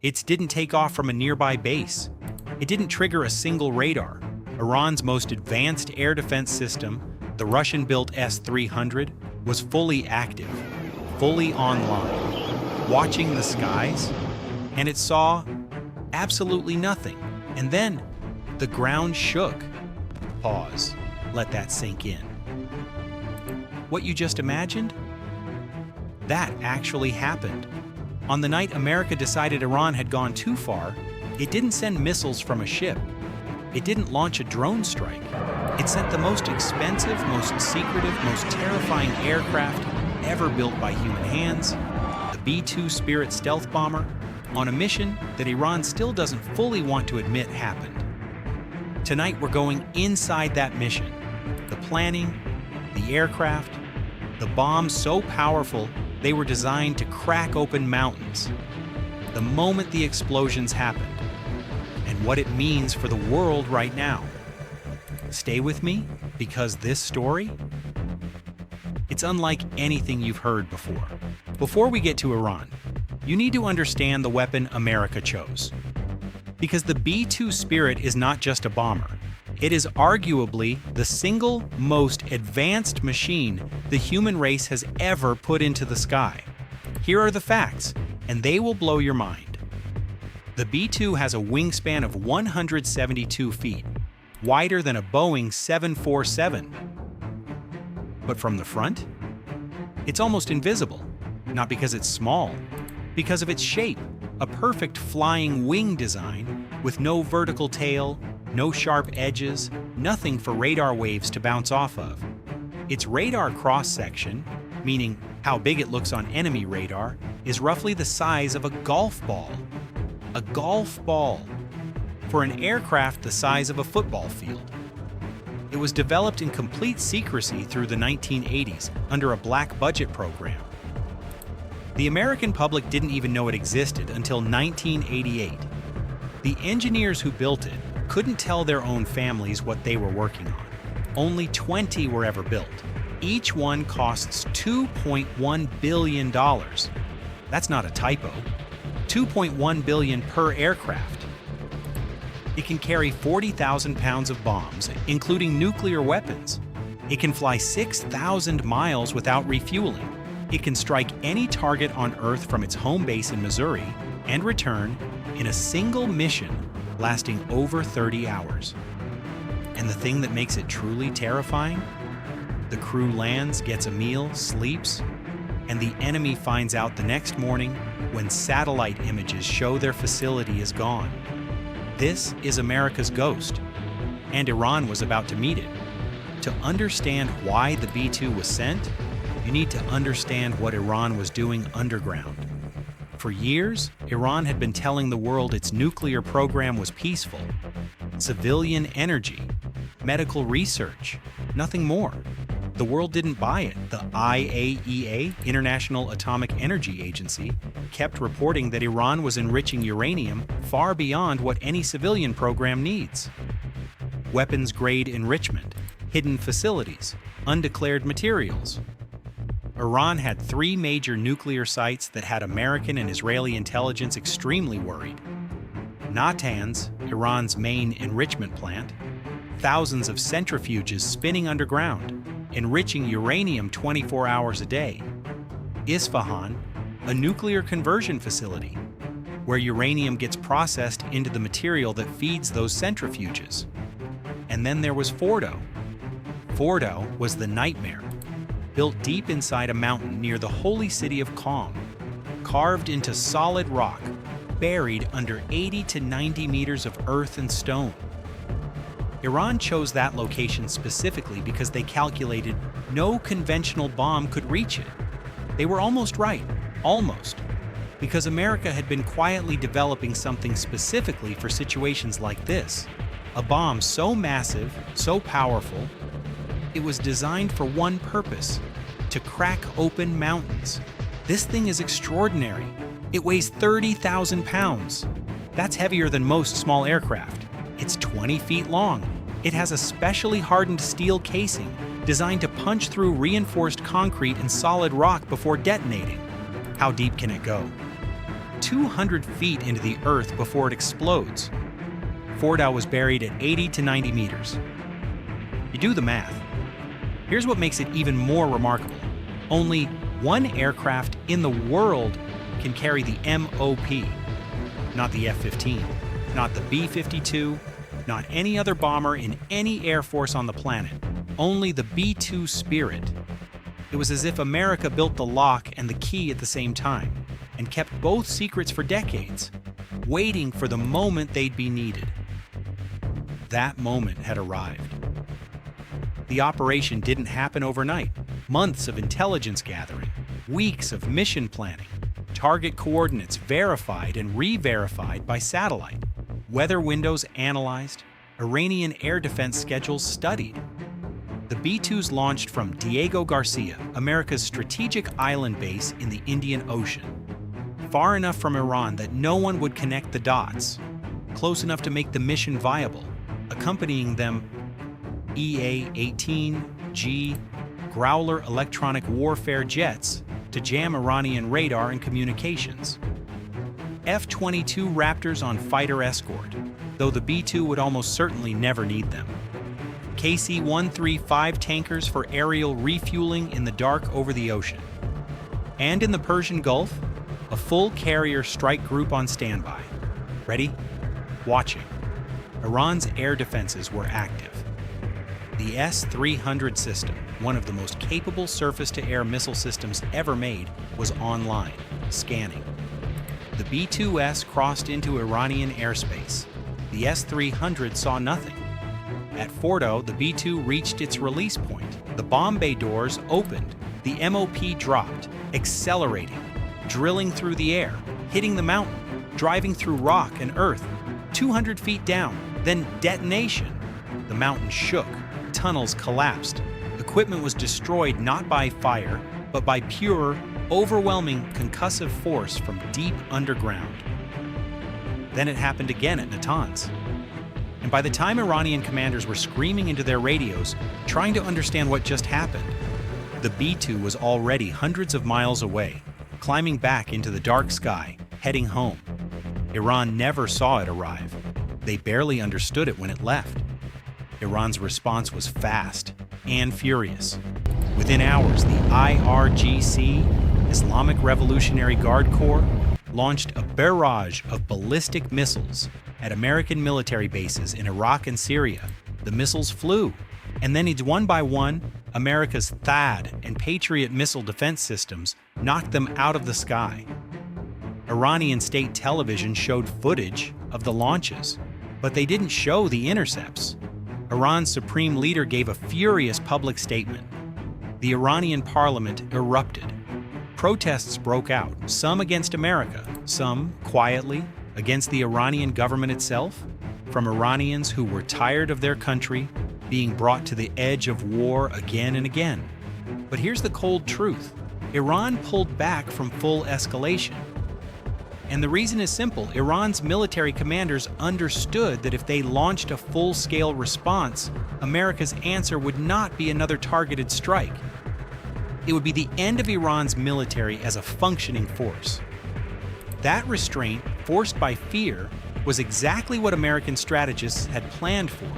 It didn't take off from a nearby base. It didn't trigger a single radar. Iran's most advanced air defense system, the Russian-built S-300, was fully active, fully online, watching the skies, and it saw absolutely nothing. And then the ground shook. Pause. Let that sink in. What you just imagined? That actually happened. On the night America decided Iran had gone too far, it didn't send missiles from a ship. It didn't launch a drone strike. It sent the most expensive, most secretive, most terrifying aircraft ever built by human hands, the B-2 Spirit stealth bomber, on a mission that Iran still doesn't fully want to admit happened. Tonight we're going inside that mission. The planning, the aircraft, the bombs so powerful they were designed to crack open mountains. The moment the explosions happened, and what it means for the world right now. Stay with me, because this story, it's unlike anything you've heard before. Before we get to Iran, you need to understand the weapon America chose. Because the B-2 Spirit is not just a bomber. It is arguably the single most advanced machine the human race has ever put into the sky. Here are the facts, and they will blow your mind. The B-2 has a wingspan of 172 feet, wider than a Boeing 747. But from the front, it's almost invisible, not because it's small, because of its shape, a perfect flying wing design with no vertical tail, no sharp edges, nothing for radar waves to bounce off of. Its radar cross-section, meaning how big it looks on enemy radar, is roughly the size of a golf ball. A golf ball, for an aircraft the size of a football field. It was developed in complete secrecy through the 1980s under a black budget program. The American public didn't even know it existed until 1988. The engineers who built it couldn't tell their own families what they were working on. Only 20 were ever built. Each one costs $2.1 billion. That's not a typo. $2.1 billion per aircraft. It can carry 40,000 pounds of bombs, including nuclear weapons. It can fly 6,000 miles without refueling. It can strike any target on Earth from its home base in Missouri and return in a single mission lasting over 30 hours. And the thing that makes it truly terrifying? The crew lands, gets a meal, sleeps, and the enemy finds out the next morning when satellite images show their facility is gone. This is America's ghost, and Iran was about to meet it. To understand why the B-2 was sent, you need to understand what Iran was doing underground. For years, Iran had been telling the world its nuclear program was peaceful. Civilian energy, medical research, nothing more. The world didn't buy it. The IAEA, International Atomic Energy Agency, kept reporting that Iran was enriching uranium far beyond what any civilian program needs. Weapons-grade enrichment, hidden facilities, undeclared materials. Iran had 3 major nuclear sites that had American and Israeli intelligence extremely worried. Natanz, Iran's main enrichment plant, thousands of centrifuges spinning underground, enriching uranium 24 hours a day. Isfahan, a nuclear conversion facility, where uranium gets processed into the material that feeds those centrifuges. And then there was Fordo. Fordo was the nightmare, built deep inside a mountain near the holy city of Qom, carved into solid rock, buried under 80 to 90 meters of earth and stone. Iran chose that location specifically because they calculated no conventional bomb could reach it. They were almost right, almost, because America had been quietly developing something specifically for situations like this. A bomb so massive, so powerful, it was designed for one purpose: to crack open mountains. This thing is extraordinary. It weighs 30,000 pounds. That's heavier than most small aircraft. It's 20 feet long. It has a specially hardened steel casing designed to punch through reinforced concrete and solid rock before detonating. How deep can it go? 200 feet into the earth before it explodes. Fordow was buried at 80 to 90 meters. You do the math. Here's what makes it even more remarkable. Only one aircraft in the world can carry the MOP. Not the F-15, not the B-52, not any other bomber in any air force on the planet. Only the B-2 Spirit. It was as if America built the lock and the key at the same time, and kept both secrets for decades, waiting for the moment they'd be needed. That moment had arrived. The operation didn't happen overnight. Months of intelligence gathering, weeks of mission planning, target coordinates verified and re-verified by satellite, weather windows analyzed, Iranian air defense schedules studied. The B-2s launched from Diego Garcia, America's strategic island base in the Indian Ocean, far enough from Iran that no one would connect the dots, close enough to make the mission viable. Accompanying them, EA-18G Growler electronic warfare jets to jam Iranian radar and communications. F-22 Raptors on fighter escort, though the B-2 would almost certainly never need them. KC-135 tankers for aerial refueling in the dark over the ocean. And in the Persian Gulf, a full carrier strike group on standby. Ready? Watching. Iran's air defenses were active. The S-300 system, one of the most capable surface-to-air missile systems ever made, was online, scanning. The B-2S crossed into Iranian airspace. The S-300 saw nothing. At Fordow, the B-2 reached its release point. The bomb bay doors opened. The MOP dropped, accelerating, drilling through the air, hitting the mountain, driving through rock and earth, 200 feet down, then detonation. The mountain shook, tunnels collapsed. Equipment was destroyed not by fire, but by pure, overwhelming concussive force from deep underground. Then it happened again at Natanz. And by the time Iranian commanders were screaming into their radios, trying to understand what just happened, the B-2 was already hundreds of miles away, climbing back into the dark sky, heading home. Iran never saw it arrive. They barely understood it when it left. Iran's response was fast and furious. Within hours, the IRGC, Islamic Revolutionary Guard Corps, launched a barrage of ballistic missiles at American military bases in Iraq and Syria. The missiles flew, and then one by one, America's THAAD and Patriot missile defense systems knocked them out of the sky. Iranian state television showed footage of the launches, but they didn't show the intercepts. Iran's supreme leader gave a furious public statement. The Iranian parliament erupted. Protests broke out, some against America, some, quietly, against the Iranian government itself, from Iranians who were tired of their country being brought to the edge of war again and again. But here's the cold truth. Iran pulled back from full escalation. And the reason is simple. Iran's military commanders understood that if they launched a full-scale response, America's answer would not be another targeted strike. It would be the end of Iran's military as a functioning force. That restraint, forced by fear, was exactly what American strategists had planned for.